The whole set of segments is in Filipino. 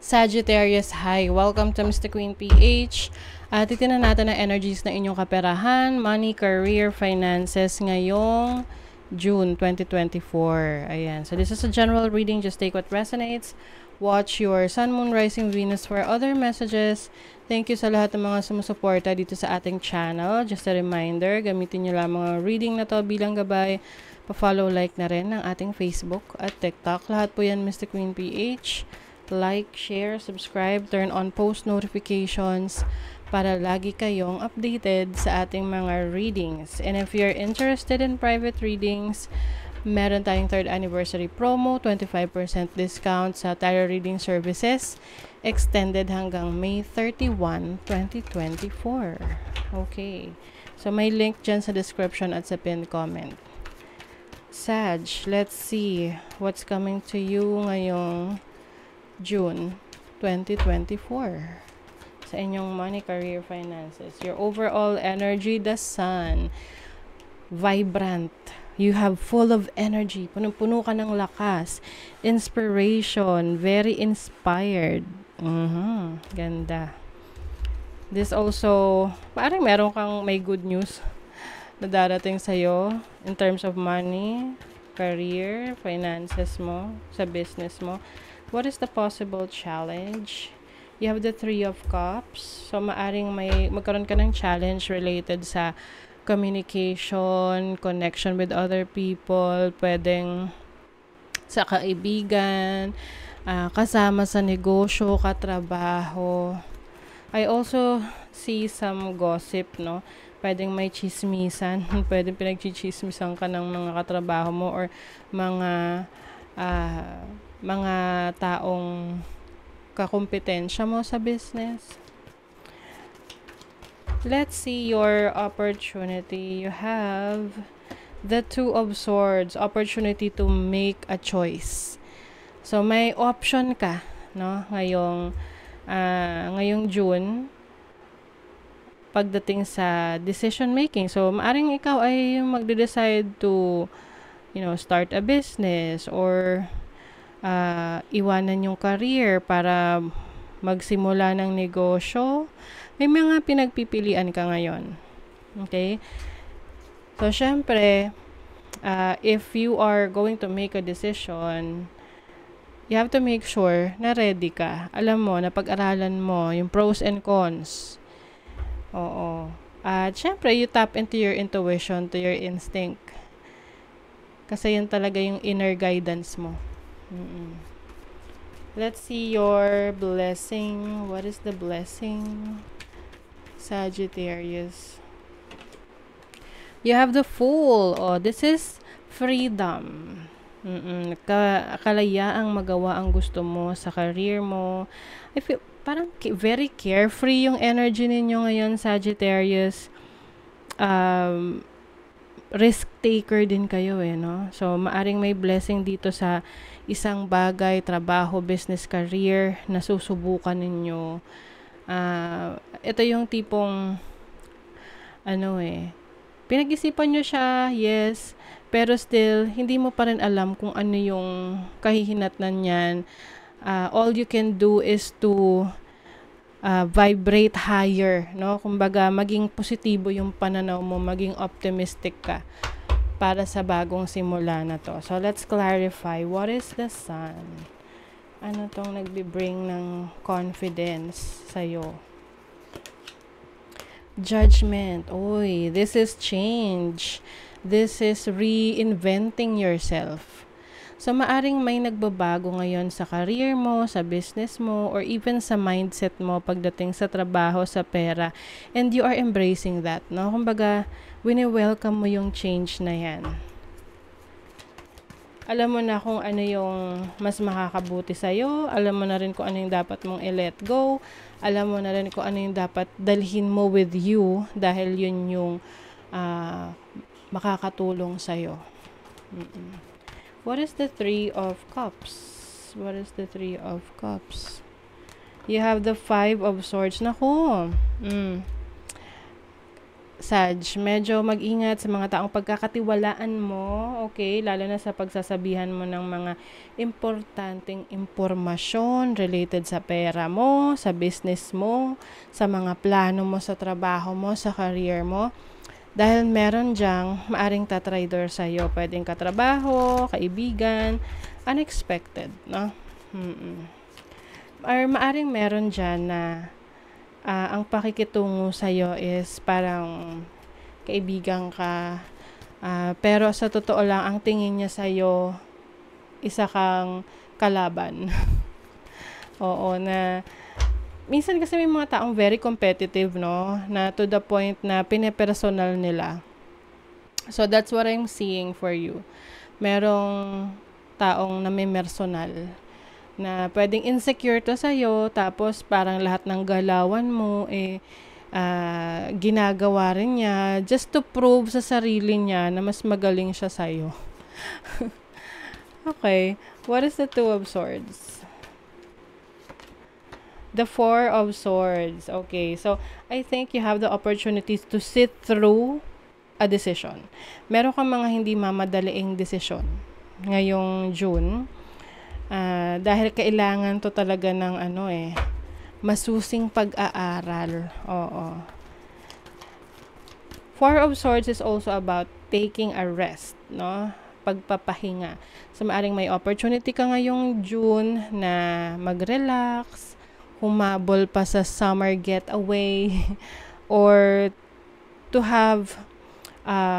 Sagittarius, hi! Welcome to Mr. Queen PH. Titignan natin ang energies na inyong kaperahan, money, career, finances ngayong June 2024. Ayan. So this is a general reading. Just take what resonates. Watch your Sun, Moon, Rising, Venus for other messages. Thank you sa lahat ng mga sumusuporta dito sa ating channel. Just a reminder, gamitin nyo lang mga reading na to bilang gabay. Pa-follow, like na rin ng ating Facebook at TikTok. Lahat po yan Mr. Queen PH. Like, share, subscribe, turn on post notifications para lagi kayong updated sa ating mga readings. And if you're interested in private readings, meron tayong 3rd anniversary promo, 25% discount sa tarot reading services, extended hanggang May 31, 2024. Okay. So may link dyan sa description at sa pinned comment. Sag, let's see what's coming to you ngayong June 2024 sa inyong money, career, finances. Your overall energy, the Sun, vibrant. You have full of energy. Punong-puno ka ng lakas, inspiration, very inspired. Ganda. This also, parang meron kang may good news na darating sa'yo in terms of money, career, finances mo, sa business mo. What is the possible challenge? You have the 3 of Cups. So, maaring magkaroon ka ng challenge related sa communication, connection with other people, pwedeng sa kaibigan, kasama sa negosyo, katrabaho. I also see some gossip, no? Pwedeng may chismisan, pwedeng pinagchichismisan ka ng mga katrabaho mo or mga taong kakumpetensya mo sa business. Let's see your opportunity. You have the 2 of Swords, opportunity to make a choice. So may option ka, no? Ngayong June pagdating sa decision making. So maaring ikaw ay magde-decide to start a business or iwanan yung career para magsimula ng negosyo. May mga pinagpipilian ka ngayon. Okay? So, syempre, if you are going to make a decision, you have to make sure na ready ka. Alam mo, na pag-aralan mo yung pros and cons. Oo. At syempre, you tap into your intuition, to your instinct. Kasi yun talaga yung inner guidance mo. Let's see your blessing. What is the blessing? Sagittarius. You have the Fool. Oh, this is freedom. Kalayaang magawa ang gusto mo sa career mo. I feel parang very carefree yung energy ninyo ngayon, Sagittarius. Risk taker din kayo no? So, maaring may blessing dito sa isang bagay, trabaho, business, career na susubukan ninyo. Ito yung tipong pinag-isipan nyo siya, yes, pero still, hindi mo pa rin alam kung ano yung kahihinatnan niyan. All you can do is to vibrate higher, no? Kumbaga, maging positibo yung pananaw mo, maging optimistic ka para sa bagong simula na to. So, let's clarify. What is the Sun? Ano tong nagbi-bring ng confidence sa'yo? Judgment. Oy, this is change. This is reinventing yourself. So, maaring may nagbabago ngayon sa career mo, sa business mo, or even sa mindset mo pagdating sa trabaho, sa pera. And you are embracing that, no? Kumbaga, wini-welcome mo yung change na yan. Alam mo na kung ano yung mas makakabuti sa'yo. Alam mo na rin kung ano yung dapat mong i-let go. Alam mo na rin kung ano yung dapat dalhin mo with you dahil yun yung makakatulong sa'yo. What is the 3 of Cups? What is the 3 of Cups? You have the 5 of Swords. Naku. Sag, medyo mag-ingat sa mga taong pagkakatiwalaan mo, okay? Lalo na sa pagsasabihan mo ng mga importanteng impormasyon related sa pera mo, sa business mo, sa mga plano mo sa trabaho mo, sa career mo. Dahil meron dyang maaring tatrader sa'yo. Pwedeng katrabaho, kaibigan, unexpected, no? Or maaring meron dyan na ang pakikitungo sa'yo is parang kaibigan ka, pero sa totoo lang, ang tingin niya sa'yo, isa kang kalaban. Oo, na minsan kasi may mga taong very competitive, no? Na to the point na pinepersonal nila. So, that's what I'm seeing for you. Merong taong namimersonal na pwedeng insecure to sa'yo, tapos parang lahat ng galawan mo, ginagawa rin niya just to prove sa sarili niya na mas magaling siya sa'yo. Okay, what is the Two of Swords? The Four of Swords. Okay, so I think you have the opportunities to sit through a decision. Meron kang mga hindi mamadaliing desisyon ngayong June. Dahil kailangan to talaga ng masusing pag-aaral. Oo. Four of Swords is also about taking a rest, no? Pagpapahinga. So, maaring may opportunity ka ngayong June na mag-relax, humabol pa sa summer getaway, or to have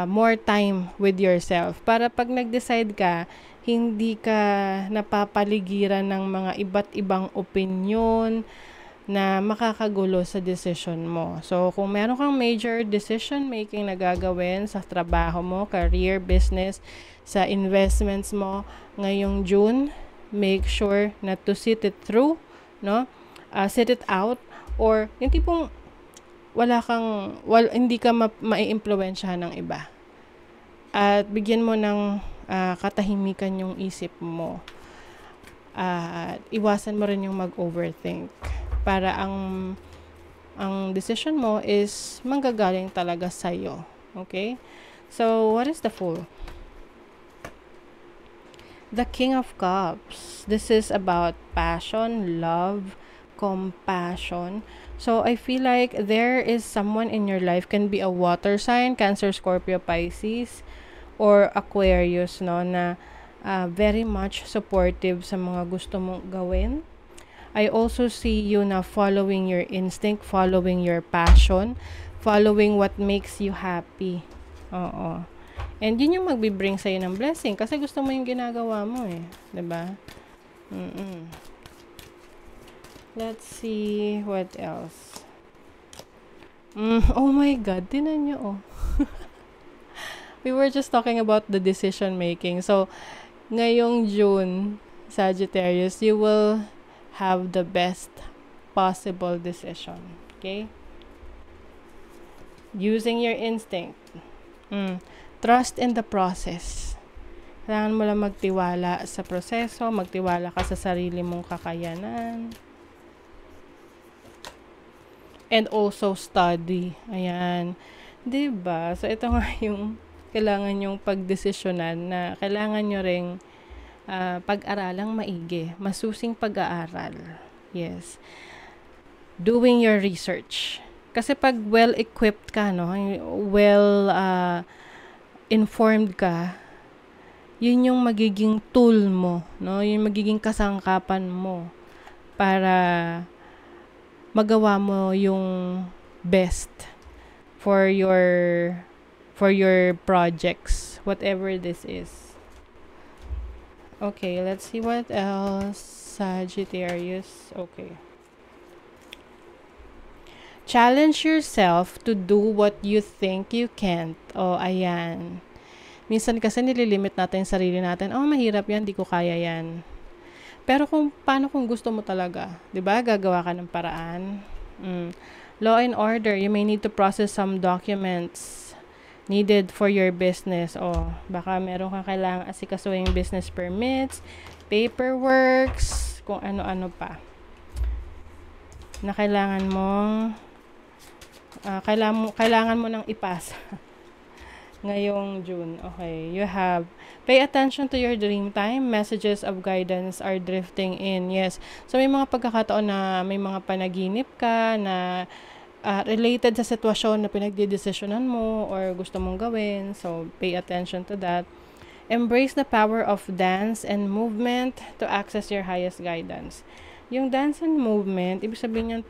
more time with yourself. Para pag nag-decide ka, hindi ka napapaligiran ng mga iba't ibang opinyon na makakagulo sa decision mo. So, kung meron kang major decision making na gagawin sa trabaho mo, career, business, sa investments mo ngayong June, make sure na to sit it through, no? Sit it out, or yung tipong hindi ka mai-impluwensyahan ng iba. At bigyan mo ng katahimikan yung isip mo. At iwasan mo rin yung mag-overthink para ang decision mo is manggagaling talaga sa'yo. Okay? So, what is the Fool? The King of Cups. This is about passion, love, compassion. So, I feel like there is someone in your life, can be a water sign, Cancer, Scorpio, Pisces, or Aquarius, no, na very much supportive sa mga gusto mong gawin. I also see you na following your instinct, following your passion, following what makes you happy. Oo. And yun yung magbibring sa'yo ng blessing kasi gusto mo yung ginagawa mo eh. 'Di ba? Let's see what else. Oh my God, tinan nyo oh. We were just talking about the decision making. So, ngayong June, Sagittarius, you will have the best possible decision. Okay? Using your instinct. Trust in the process. Kailangan mo lang magtiwala sa proseso, magtiwala ka sa sarili mong kakayanan. And also study. Ayan. 'Di ba? So, ito nga yung kailangan yung pagdesisyonan na kailangan nyo ring pag-aralang maigi. Masusing pag-aaral. Yes. Doing your research. Kasi pag well-equipped ka, no? Informed ka, yun yung magiging tool mo, no? Yung magiging kasangkapan mo para magawa mo yung best for your projects, whatever this is. Okay, let's see what else. Sagittarius. Okay. Challenge yourself to do what you think you can't. Oh, ayan. Minsan kasi nililimit natin yung sarili natin. Oh, mahirap yan, di ko kaya yan. Pero paano kung gusto mo talaga? 'Di ba? Gagawa ka ng paraan. Law and order. You may need to process some documents needed for your business. Oh, baka meron kang kailangang asikasuhin business permits, paperworks, kung ano-ano pa na kailangan mong kailangan mo nang ipasa ngayong June. Okay, you have pay attention to your dream time. Messages of guidance are drifting in. Yes. So may mga pagkakataon na may mga panaginip ka na related sa sitwasyon na pinagdidesisyonan mo or gusto mong gawin. So pay attention to that. Embrace the power of dance and movement to access your highest guidance. Yung dance and movement, ibig sabihin yan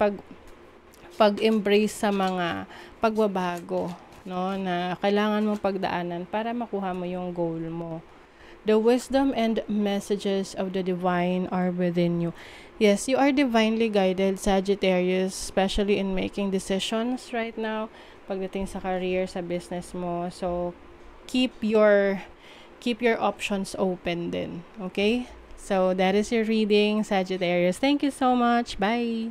pag-embrace sa mga pagbabago, no, na kailangan mong pagdaanan para makuha mo yung goal mo. The wisdom and messages of the divine are within you. Yes, you are divinely guided, Sagittarius, especially in making decisions right now pagdating sa career, sa business mo. So keep your options open din. Okay? So that is your reading, Sagittarius. Thank you so much. Bye.